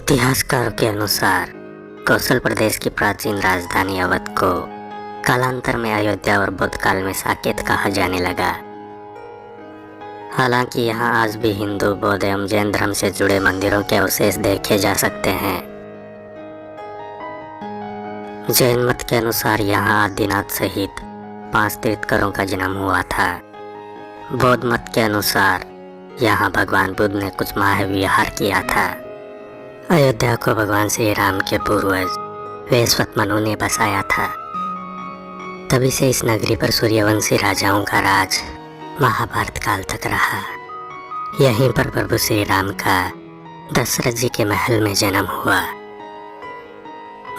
इतिहासकारों के अनुसार कौशल प्रदेश की प्राचीन राजधानी अवध को कालांतर में अयोध्या और बुद्ध काल में साकेत कहा जाने लगा। हालांकि यहाँ आज भी हिंदू, बौद्ध एवं जैन धर्म से जुड़े मंदिरों के अवशेष देखे जा सकते हैं। जैन मत के अनुसार यहाँ आदिनाथ सहित 5 तीर्थंकरों का जन्म हुआ था। बौद्ध मत के अनुसार यहाँ भगवान बुद्ध ने कुछ माह विहार किया था। अयोध्या को भगवान श्री राम के पूर्वज वैश्वत मनु ने बसाया था। तभी से इस नगरी पर सूर्यवंशी राजाओं का राज महाभारत काल तक रहा। यहीं पर प्रभु श्री राम का दशरथ जी के महल में जन्म हुआ।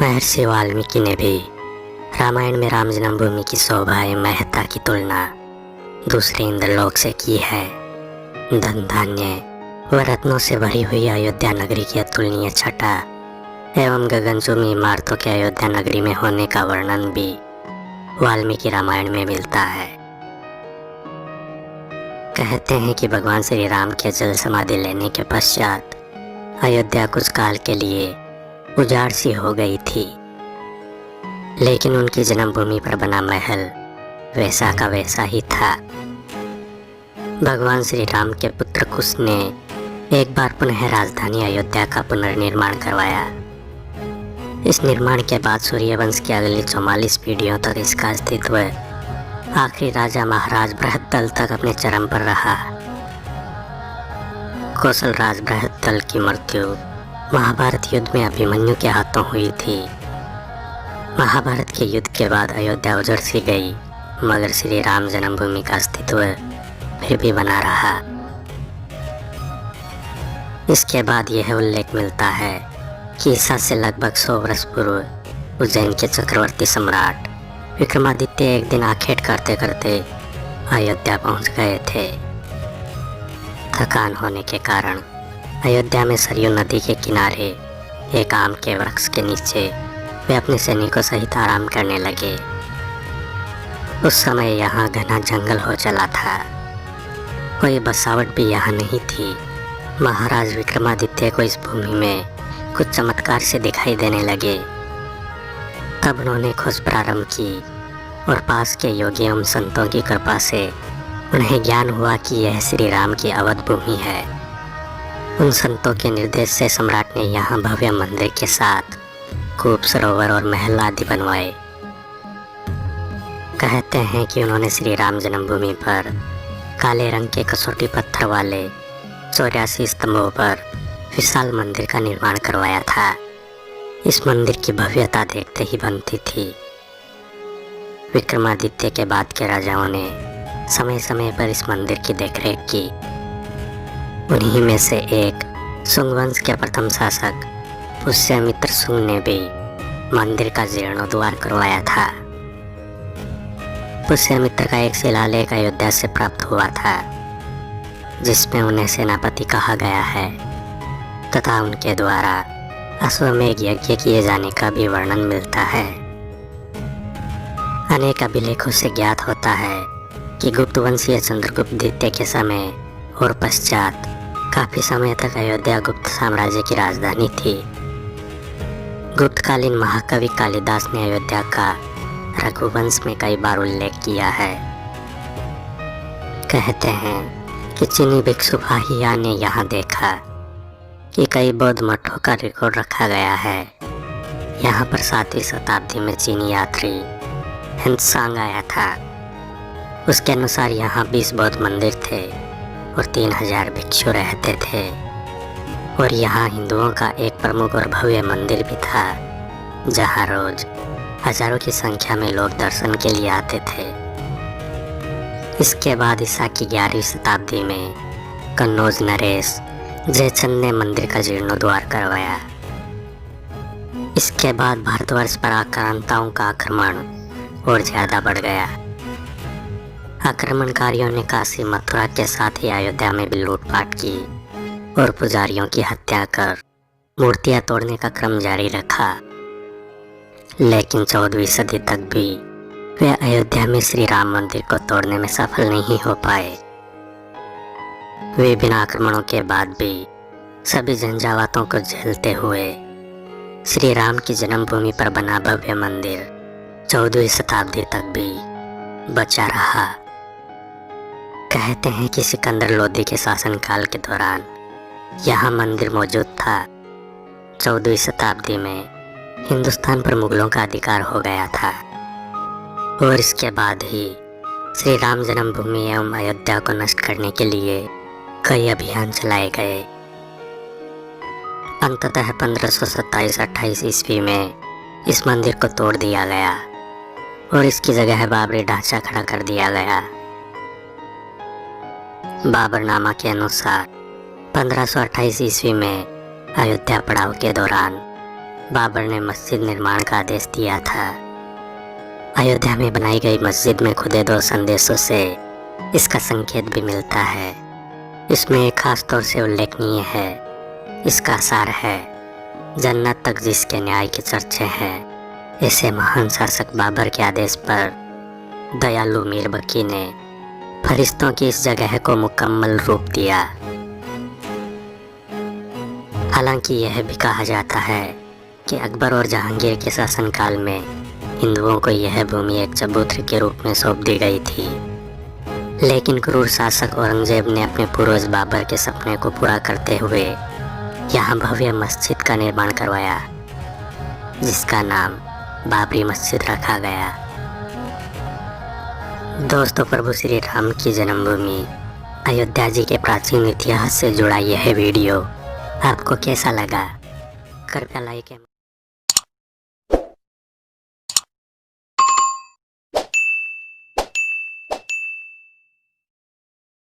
महर्षि वाल्मीकि ने भी रामायण में राम जन्मभूमि की शोभा एवं महत्ता की तुलना दूसरे इंद्रलोक से की है। धन धान्य व रत्नों से भरी हुई अयोध्या नगरी की अतुलनीय छटा एवं गगनचुंबी इमारतों के अयोध्या नगरी में होने का वर्णन भी वाल्मीकि रामायण में मिलता है। कहते हैं कि भगवान श्री राम के जल समाधि लेने के पश्चात अयोध्या कुछ काल के लिए उजाड़ सी हो गई थी, लेकिन उनकी जन्मभूमि पर बना महल वैसा का वैसा ही था। भगवान श्री राम के पुत्र कुश ने एक बार पुनः राजधानी अयोध्या का पुनर्निर्माण करवाया। इस निर्माण के बाद सूर्यवंश की अगली 44 पीढ़ियों तक इसका अस्तित्व आखिरी राजा महाराज बृहद्दल तक अपने चरम पर रहा। कौशल राज बृहद्दल की मृत्यु महाभारत युद्ध में अभिमन्यु के हाथों हुई थी। महाभारत के युद्ध के बाद अयोध्या उजड़ सी गई, मगर श्री राम जन्मभूमि का अस्तित्व फिर भी बना रहा। इसके बाद यह उल्लेख मिलता है कि ईसा से लगभग 100 वर्ष पूर्व उज्जैन के चक्रवर्ती सम्राट विक्रमादित्य एक दिन आखेट करते करते अयोध्या पहुंच गए थे। थकान होने के कारण अयोध्या में सरयू नदी के किनारे एक आम के वृक्ष के नीचे वे अपने सैनिकों सहित आराम करने लगे। उस समय यहाँ घना जंगल हो चला था, कोई बसावट भी यहाँ नहीं थी। महाराज विक्रमादित्य को इस भूमि में कुछ चमत्कार से दिखाई देने लगे। तब उन्होंने खोज प्रारंभ की और पास के योगी एवं संतों की कृपा से उन्हें ज्ञान हुआ कि यह श्री राम की अवध भूमि है। उन संतों के निर्देश से सम्राट ने यहाँ भव्य मंदिर के साथ खूब सरोवर और महल आदि बनवाए। कहते हैं कि उन्होंने श्री राम जन्मभूमि पर काले रंग के कसौटी पत्थर वाले 84 स्तंभों पर विशाल मंदिर का निर्माण करवाया था। इस मंदिर की भव्यता देखते ही बनती थी। विक्रमादित्य के बाद के राजाओं ने समय समय पर इस मंदिर की देखरेख की। उन्हीं में से एक शुंग वंश के प्रथम शासक पुष्यमित्र शुंग ने भी मंदिर का जीर्णोद्धार करवाया था। पुष्यमित्र का एक शिलालेख अयोध्या से प्राप्त हुआ था, जिसमें उन्हें सेनापति कहा गया है तथा उनके द्वारा अश्वमेध यज्ञ किए जाने का भी वर्णन मिलता है। अनेक अभिलेखों से ज्ञात होता है कि गुप्त वंशीय चंद्रगुप्त द्वितीय के समय और पश्चात काफी समय तक अयोध्या गुप्त साम्राज्य की राजधानी थी। गुप्तकालीन महाकवि कालिदास ने अयोध्या का रघुवंश में कई बार उल्लेख किया है। कहते हैं कि चीनी भिक्षु फाहिया ने यहाँ देखा कि कई बौद्ध मठों का रिकॉर्ड रखा गया है। यहाँ पर 7वीं शताब्दी में चीनी यात्री हिंदसांग आया था। उसके अनुसार यहाँ 20 बौद्ध मंदिर थे और 3000 भिक्षु रहते थे, और यहाँ हिंदुओं का एक प्रमुख और भव्य मंदिर भी था, जहाँ रोज हजारों की संख्या में लोग दर्शन के लिए आते थे। इसके बाद ईसा की 11वीं शताब्दी में कन्नौज नरेश जयचंद ने मंदिर का जीर्णोद्धार करवाया। इसके बाद भारतवर्ष पर आक्रांताओं का आक्रमण और ज्यादा बढ़ गया। आक्रमणकारियों ने काशी मथुरा के साथ ही अयोध्या में भी लूटपाट की और पुजारियों की हत्या कर मूर्तियां तोड़ने का क्रम जारी रखा। लेकिन 14वीं सदी तक भी वे अयोध्या में श्री राम मंदिर को तोड़ने में सफल नहीं हो पाए। विभिन्न आक्रमणों के बाद भी सभी झंझावातों को झेलते हुए श्री राम की जन्मभूमि पर बना भव्य मंदिर 14वीं शताब्दी तक भी बचा रहा। कहते हैं कि सिकंदर लोदी के शासनकाल के दौरान यहाँ मंदिर मौजूद था। 14वीं शताब्दी में हिंदुस्तान पर मुगलों का अधिकार हो गया था और इसके बाद ही श्री राम जन्मभूमि एवं अयोध्या को नष्ट करने के लिए कई अभियान चलाए गए। अंततः 1527-28 ईस्वी में इस मंदिर को तोड़ दिया गया और इसकी जगह बाबरी ढांचा खड़ा कर दिया गया। बाबरनामा के अनुसार 1528 ईस्वी में अयोध्या पड़ाव के दौरान बाबर ने मस्जिद निर्माण का आदेश दिया था। अयोध्या में बनाई गई मस्जिद में खुदे 2 संदेशों से इसका संकेत भी मिलता है। इसमें एक खास तौर से उल्लेखनीय है। इसका सार है, जन्नत तक जिसके न्याय के चर्चे हैं। ऐसे महान शासक बाबर के आदेश पर दयालु मीर बकी ने फरिश्तों की इस जगह को मुकम्मल रूप दिया। हालांकि यह भी कहा जाता है कि अकबर और जहांगीर के शासनकाल में हिंदुओं को यह भूमि एक चबूतरे के रूप में सौंप दी गई थी, लेकिन क्रूर शासक औरंगजेब ने अपने पूर्वज बाबर के सपने को पूरा करते हुए यहाँ भव्य मस्जिद का निर्माण करवाया, जिसका नाम बाबरी मस्जिद रखा गया। दोस्तों, प्रभु श्री राम की जन्मभूमि अयोध्या जी के प्राचीन इतिहास से जुड़ा यह वीडियो आपको कैसा लगा? कृपया लाइक